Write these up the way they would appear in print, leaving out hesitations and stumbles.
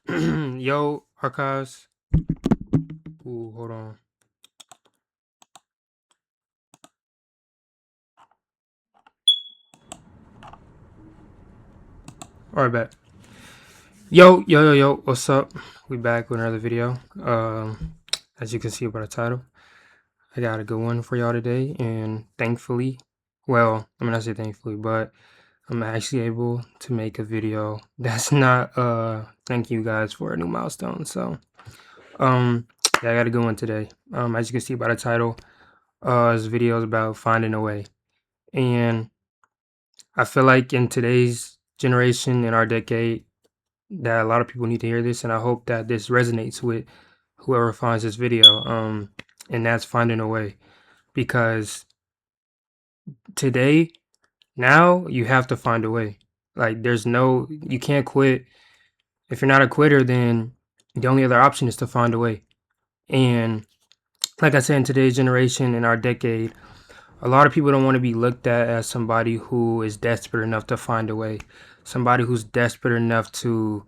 Yo, archives. Ooh, hold on. All right, bet. Yo. What's up? We back with another video. As you can see by the title, I got a good one for y'all today, and thankfully, well, I mean, I say thankfully, but I'm actually able to make a video that's not thank you guys for a new milestone. So, um, yeah, I got a good one today. As you can see by the title, this video is about finding a way, and I feel like in today's generation, in our decade, that a lot of people need to hear this, and I hope that this resonates with whoever finds this video. And that's finding a way, because today, now you have to find a way. Like, you can't quit. If you're not a quitter, then the only other option is to find a way. And like I said, in today's generation, in our decade, a lot of people don't want to be looked at as somebody who is desperate enough to find a way, somebody who's desperate enough to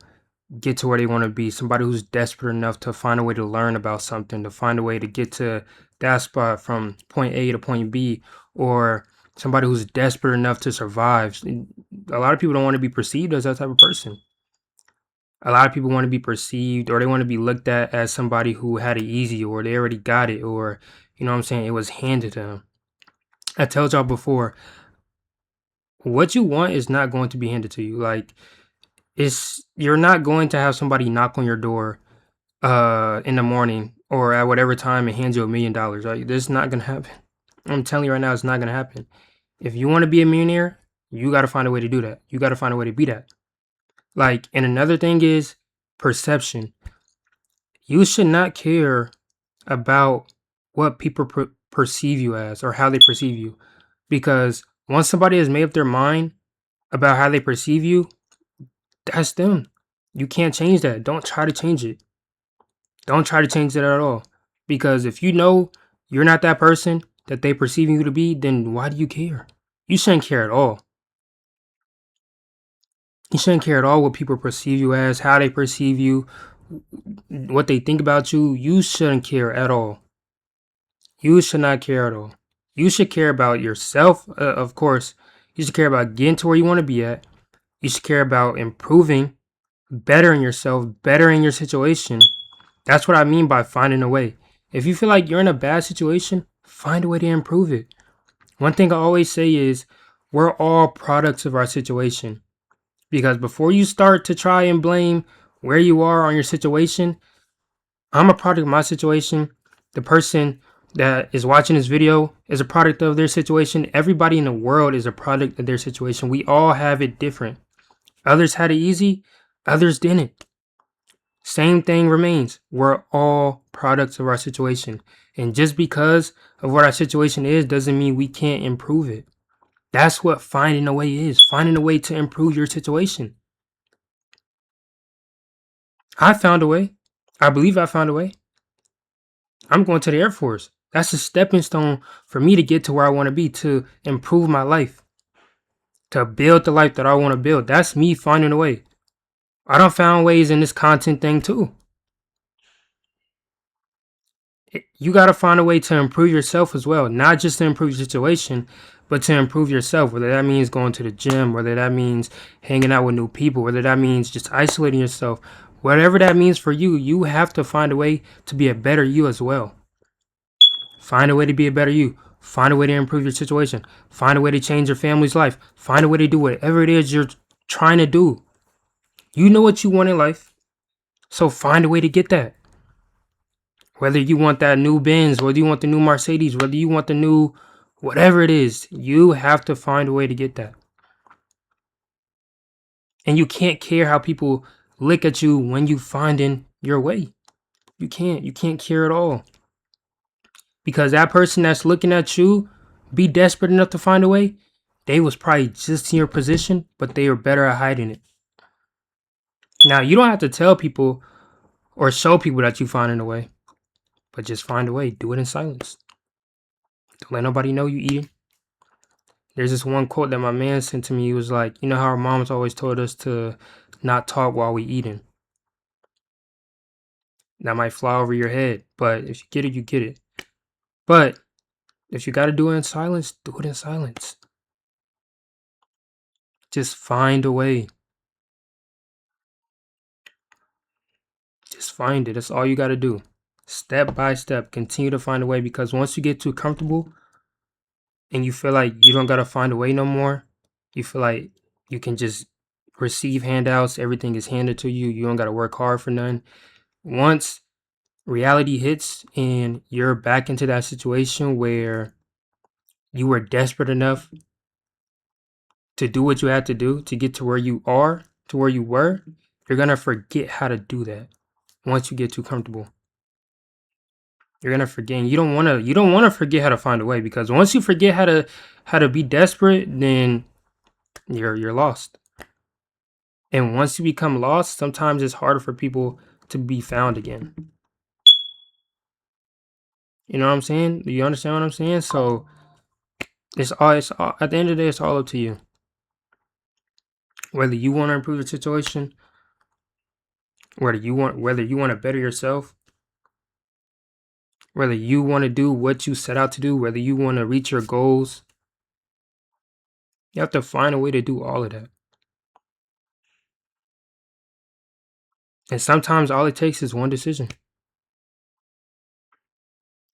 get to where they want to be, somebody who's desperate enough to find a way to learn about something, to find a way to get to that spot from point A to point B, or somebody who's desperate enough to survive. A lot of people don't want to be perceived as that type of person. A lot of people want to be perceived, or they want to be looked at as somebody who had it easy, or they already got it, or, you know what I'm saying, it was handed to them. I told y'all before, what you want is not going to be handed to you. Like, you're not going to have somebody knock on your door in the morning or at whatever time and hand you $1 million. Right? This is not gonna happen. I'm telling you right now, it's not gonna happen. If you want to be a millionaire, you got to find a way to do that. You got to find a way to be that. Like, and another thing is perception. You should not care about what people perceive you as, or how they perceive you, because once somebody has made up their mind about how they perceive you, that's them. You can't change that. Don't try to change it. Don't try to change it at all. Because if you know you're not that person that they perceive you to be, then why do you care? You shouldn't care at all. You shouldn't care at all what people perceive you as, how they perceive you, what they think about you. You shouldn't care at all. You should not care at all. You should care about yourself, of course. You should care about getting to where you want to be at. You should care about improving, bettering yourself, bettering your situation. That's what I mean by finding a way. If you feel like you're in a bad situation, find a way to improve it. One thing I always say is we're all products of our situation. Because before you start to try and blame where you are on your situation, I'm a product of my situation. The person that is watching this video is a product of their situation. Everybody in the world is a product of their situation. We all have it different. Others had it easy, others didn't. Same thing remains. We're all products of our situation. And just because of what our situation is doesn't mean we can't improve it. That's what finding a way is. Finding a way to improve your situation. I found a way. I believe I found a way. I'm going to the Air Force. That's a stepping stone for me to get to where I want to be, to improve my life, to build the life that I want to build. That's me finding a way. I done found ways in this content thing too. You got to find a way to improve yourself as well, not just to improve your situation, but to improve yourself, whether that means going to the gym, whether that means hanging out with new people, whether that means just isolating yourself. Whatever that means for you, you have to find a way to be a better you as well. Find a way to be a better you. Find a way to improve your situation. Find a way to change your family's life. Find a way to do whatever it is you're trying to do. You know what you want in life, so find a way to get that. Whether you want that new Benz, whether you want the new Mercedes, whether you want the new whatever it is, you have to find a way to get that. And you can't care how people look at you when you finding your way. You can't care at all. Because that person that's looking at you be desperate enough to find a way, they was probably just in your position, but they were better at hiding it. Now, you don't have to tell people or show people that you finding a way, but just find a way. Do it in silence. Don't let nobody know you eating. There's this one quote that my man sent to me. He was like, you know how our moms always told us to not talk while we eating. That might fly over your head, but if you get it, you get it. But if you got to do it in silence, do it in silence. Just find a way. Just find it. That's all you got to do. Step by step, continue to find a way, because once you get too comfortable and you feel like you don't got to find a way no more, you feel like you can just receive handouts, everything is handed to you, you don't got to work hard for none. Once reality hits and you're back into that situation where you were desperate enough to do what you had to do to get to where you are, to where you were, you're going to forget how to do that once you get too comfortable. You're gonna forget. And you don't wanna forget how to find a way, because once you forget how to be desperate, then you're lost. And once you become lost, sometimes it's harder for people to be found again. You know what I'm saying? Do you understand what I'm saying? So it's all at the end of the day, it's all up to you. Whether you want to improve the situation, whether you want to better yourself, whether you want to do what you set out to do, whether you want to reach your goals, you have to find a way to do all of that. And sometimes all it takes is one decision.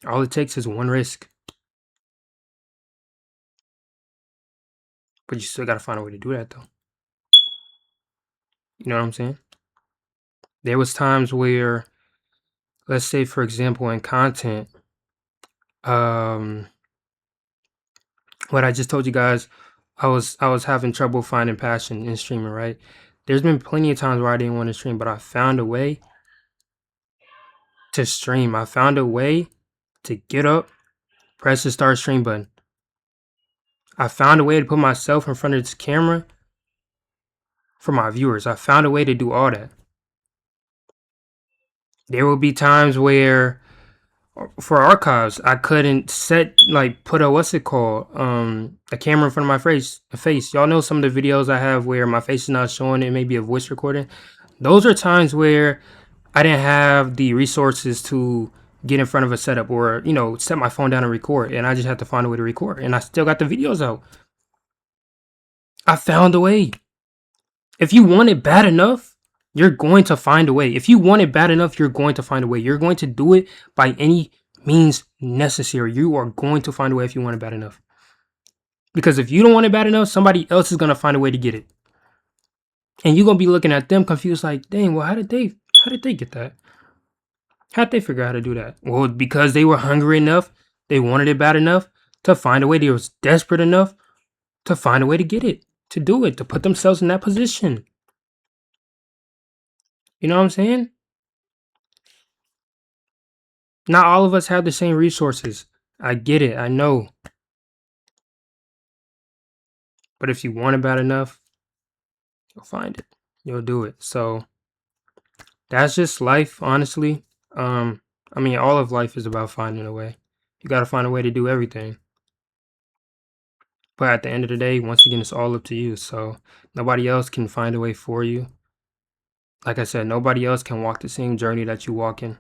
All it takes is one risk. But you still gotta find a way to do that though. You know what I'm saying? There was times where, let's say for example in content, what I just told you guys, I was having trouble finding passion in streaming, right? There's been plenty of times where I didn't want to stream, but I found a way to stream. I found a way to get up, press the start stream button. I found a way to put myself in front of this camera for my viewers. I found a way to do all that. There will be times where for archives, I couldn't put a what's it called? A camera in front of my face. Y'all know some of the videos I have where my face is not showing, it may be a voice recording. Those are times where I didn't have the resources to get in front of a setup or, set my phone down and record, and I just had to find a way to record, and I still got the videos out. I found a way. If you want it bad enough, you're going to find a way. If you want it bad enough, you're going to find a way. You're going to do it by any means necessary. You are going to find a way if you want it bad enough. Because if you don't want it bad enough, somebody else is going to find a way to get it. And you're going to be looking at them confused like, dang, well, how did they get that? How'd they figure out how to do that? Well, because they were hungry enough, they wanted it bad enough to find a way. They was desperate enough to find a way to get it, to do it, to put themselves in that position. You know what I'm saying? Not all of us have the same resources. I get it. I know. But if you want it bad enough, you'll find it. You'll do it. So that's just life, honestly. All of life is about finding a way. You got to find a way to do everything. But at the end of the day, once again, it's all up to you. So nobody else can find a way for you. Like I said, nobody else can walk the same journey that you walk in.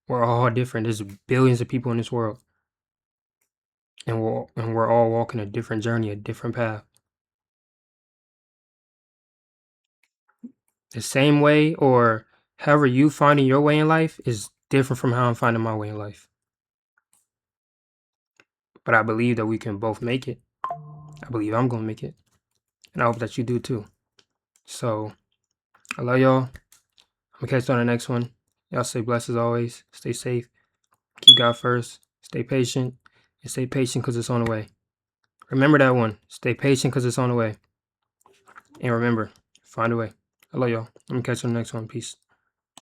We're all different. There's billions of people in this world. And we're all walking a different journey, a different path. The same way or however you finding your way in life is different from how I'm finding my way in life. But I believe that we can both make it. I believe I'm going to make it. And I hope that you do too. So, I love y'all. I'm going to catch you on the next one. Y'all stay blessed as always. Stay safe. Keep God first. Stay patient. And stay patient because it's on the way. Remember that one. Stay patient because it's on the way. And remember, find a way. I love y'all. I'm going to catch you on the next one. Peace.